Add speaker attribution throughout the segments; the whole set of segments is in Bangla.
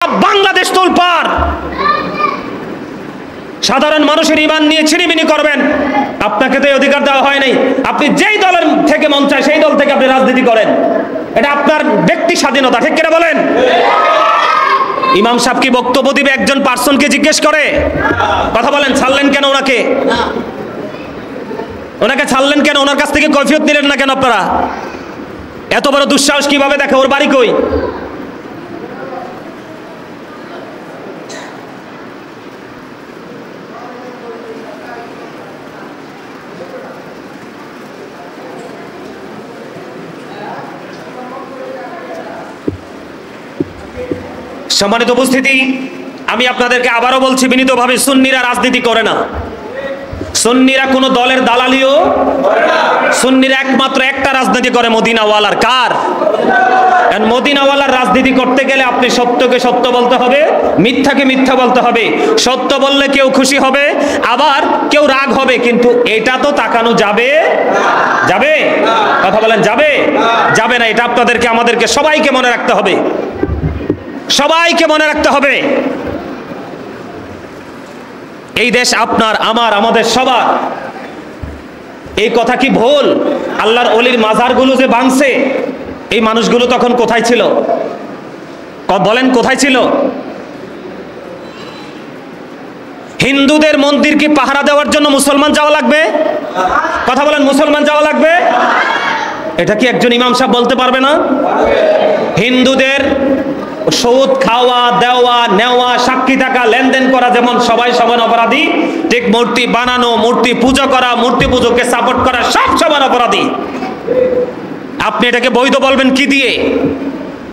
Speaker 1: বাংলাদেশ তোলপাড়। সাধারণ মানুষের ঈমান নিয়ে ছিনিমিনি করবেন, আপনাকে তো এই অধিকার দেওয়া হয় নাই। আপনি যেই দলের থেকে মন চায় সেই দল থেকে আপনি রাজনীতি করেন, এটা আপনার ব্যক্তি স্বাধীনতা, ঠিক কিনা বলেন? ইমাম সাহেব কি বক্তব্য দিবে একজন পার্সনকে জিজ্ঞেস করে? কথা বলেন, ছাড়লেন কেন ওনাকে? ওনাকে ছাড়লেন কেন? ওনার কাছ থেকে কৈফিয়ত নিলেন না কেন আপনারা? এত বড় দুঃসাহস কিভাবে দেখে? ওর বাড়ি কই? সম্মানিত উপস্থিতি, আমি আপনাদেরকে আবারও বলছি বিনীতভাবে, সুন্নিরা রাজনীতি করে না। সুন্নিরা কোন দলের দালালিও করে না। সুন্নিরা একমাত্র একটা রাজনীতি করে, মদিনাওয়ালার। কার? মদিনাওয়ালার রাজনীতি করতে গেলে আপনি সত্যকে সত্য বলতে হবে, মিথ্যাকে মিথ্যা বলতে হবে। সত্য বললে কেউ খুশি হবে, আবার কেউ রাগ হবে, কিন্তু এটা তো তাকানো যাবে? যাবে? কথা বলেন, যাবে? যাবে না। এটা আপনাদেরকে, আমাদেরকে সবাইকে মনে রাখতে হবে, সবাইকে মনে রাখতে হবে। এই দেশ আপনার, আমার, আমাদের সবার। এই কথা কি ভুল? আল্লাহর ওলির মাজারগুলো যে ভাঙছে, এই মানুষগুলো তখন কোথায় ছিল? বলেন, কোথায় ছিল? হিন্দুদের মন্দির কি পাহারা দেওয়ার জন্য মুসলমান যাওয়া লাগবে? কথা বলেন, মুসলমান যাওয়া লাগবে? এটা কি একজন ইমাম সাহেব বলতে পারবে না? হিন্দুদের সুদ খাওয়া, দেওয়া, নেওয়া, সাক্ষী থাকা, লেনদেন করা যেমন সবাই সমান অপরাধী, ঠিক মূর্তি বানানো, মূর্তি পূজা করা, মূর্তি পুজোকে সাপোর্ট করা সব সমান অপরাধী। আপনি এটাকে বৈধ বলবেন কি দিয়ে?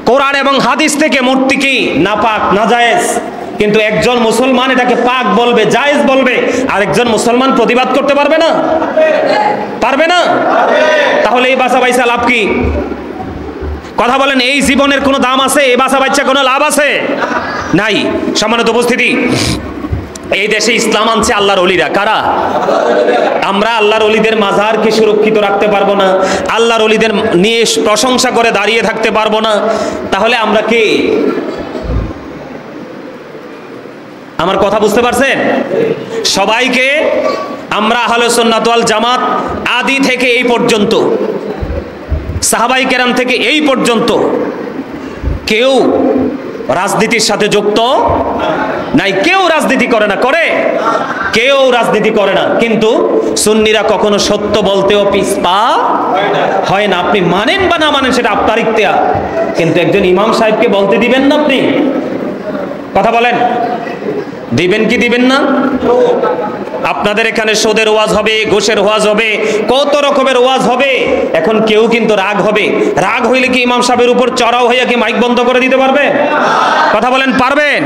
Speaker 1: কোরআন এবং হাদিস থেকে মূর্তি কি নাপাক, নাজায়েজ, কিন্তু একজন মুসলমান এটাকে পাক বলবে, জায়েজ বলবে, আর একজন মুসলমান প্রতিবাদ করতে পারবে না? পারবে না? তাহলে এই বাসা বাইসা লাভ কি? কথা বলেন, এই জীবনের কোনো দাম আছে? এই বাসা বাচ্চা কোনো লাভ আছে? নাই। সম্মানিত উপস্থিতি, এই দেশে ইসলাম আনছে আল্লাহর ওলিরা। কারা? আমরা আল্লাহর ওলিদের মাজারকে সুরক্ষিত রাখতে পারবো না, আল্লাহর ওলিদের নিয়ে প্রশংসা করে দাঁড়িয়ে থাকতে পারবো না, তাহলে আমরা কে? আমার কথা বুঝতে পারছেন? সবাইকে আমরা আহলে সুন্নাত ওয়াল জামাত আদি থেকে এই পর্যন্ত, সাহাবাই কেরাম থেকে এই পর্যন্ত কেউ রাজনীতির সাথে যুক্ত নাই। কেউ রাজনীতি করে না। করে? কেউ রাজনীতি করে না। কিন্তু সুন্নিরা কখনো সত্য বলতেও পিছপা হয় না। আপনি মানেন বা না মানেন সেটা আপনার ইখতিয়ার, কিন্তু একজন ইমাম সাহেবকে বলতে দিবেন না আপনি? কথা বলেন, দিবেন কি দিবেন না? আপনাদের এখানে সুদের ওয়াজ হবে, ঘুষের ওয়াজ হবে, কত রকমের ওয়াজ হবে। এখন কেউ কিন্তু রাগ হবে। রাগ হইলে কি ইমাম সাহেবের উপর চড়াও হইয়া কি মাইক বন্ধ করে দিতে পারবেন? কথা বলেন, পারবেন?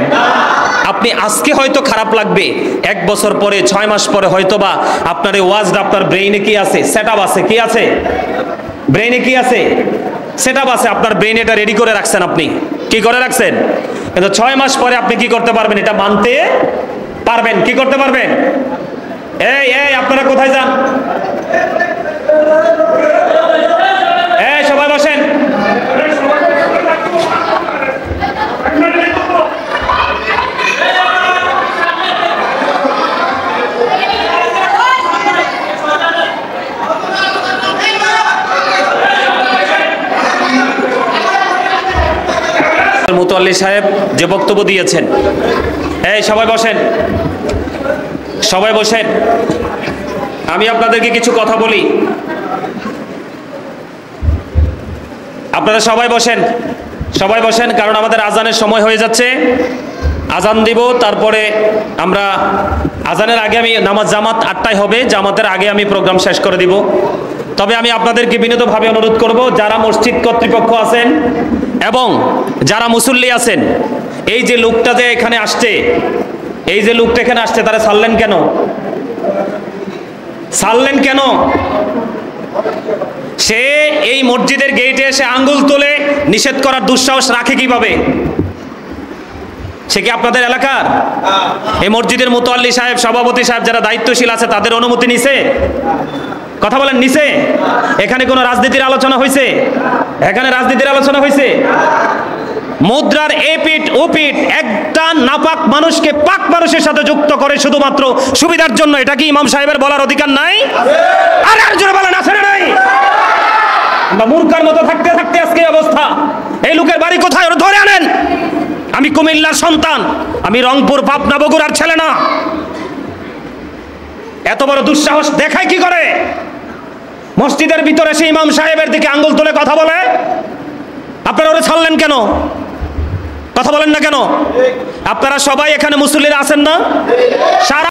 Speaker 1: আপনি আজকে হয়তো খারাপ লাগবে, 1 বছর পরে, 6 মাস পরে হয়তোবা আপনার এই ওয়াজটা আপনার ব্রেইনে কি আছে? সেটআপ আছে। কি আছে? ব্রেইনে কি আছে? সেটআপ আছে। আপনার ব্রেইনে এটা রেডি করে রাখছেন। আপনি কি করে রাখছেন? কিন্তু 6 মাস পরে আপনি কি করতে পারবেন? এটা মানতে পারবেন? কি করতে পারবেন? এই এই আপনারা কোথায় যান? এই সবাই বসেন। মুতাল্লি সাহেব যে বক্তব্য দিয়েছেন, এই সবাই বসেন, সবাই বসেন। আমি আপনাদেরকে কিছু কথা বলি, আপনারা সবাই বসেন, সবাই বসেন, কারণ আমাদের আজানের সময় হয়ে যাচ্ছে। আজান দিব, তারপরে আমরা আজানের আগে আমি নামাজ, জামাত 8টায় হবে, জামাতের আগে আমি প্রোগ্রাম শেষ করে দিব। তবে আমি আপনাদেরকে বিনীতভাবে অনুরোধ করব, যারা মসজিদ কর্তৃপক্ষ আছেন এবং যারা মুসল্লি আছেন, এই যে লোকটা যে এখানে আসছে, এই যে লোকটা এখানে আসছে, তারা ছাড়লেন কেন? ছাড়লেন কেন? সে এই মসজিদের গেটে এসে আঙ্গুল তুলে নিষেধ করার দুঃসাহস রাখে কিভাবে? সে কি আপনাদের এলাকার? এই মসজিদের মুতাল্লি সাহেব, সভাপতি সাহেব, যারা দায়িত্বশীল আছে, তাদের অনুমতি নিছে? কথা বলেন, নিছে? এখানে কোনো রাজনীতির আলোচনা হয়েছে? এখানে রাজনীতির আলোচনা হয়েছে? মুদ্রার এপিট ওপিট একটা নাপাক মানুষকে পাক মানুষের সাথে যুক্ত করে শুধুমাত্র সুবিধার জন্য, এটা কি ইমাম সাহেবের বলার অধিকার নাই? আরে আর জোরে বলেন, আছে না নাই? আমরা মূর্খার মতো থাকতে থাকতে আজকে অবস্থা। এই লোকের বাড়ি কোথায়, ওরা ধরে আনেন। আমি কুমিল্লার সন্তান, আমি রংপুর পাবনা বগুড়ার ছেলে না। এত বড় দুঃসাহস দেখায় কি করে? মসজিদের ভিতরে সেই ইমাম সাহেবের দিকে আঙ্গুল তুলে কথা বলে। আপনারা ওরে ছাড়লেন কেন? কথা বলেন না কেন? আপনারা সবাই এখানে মুসল্লিরা আছেন না? সারা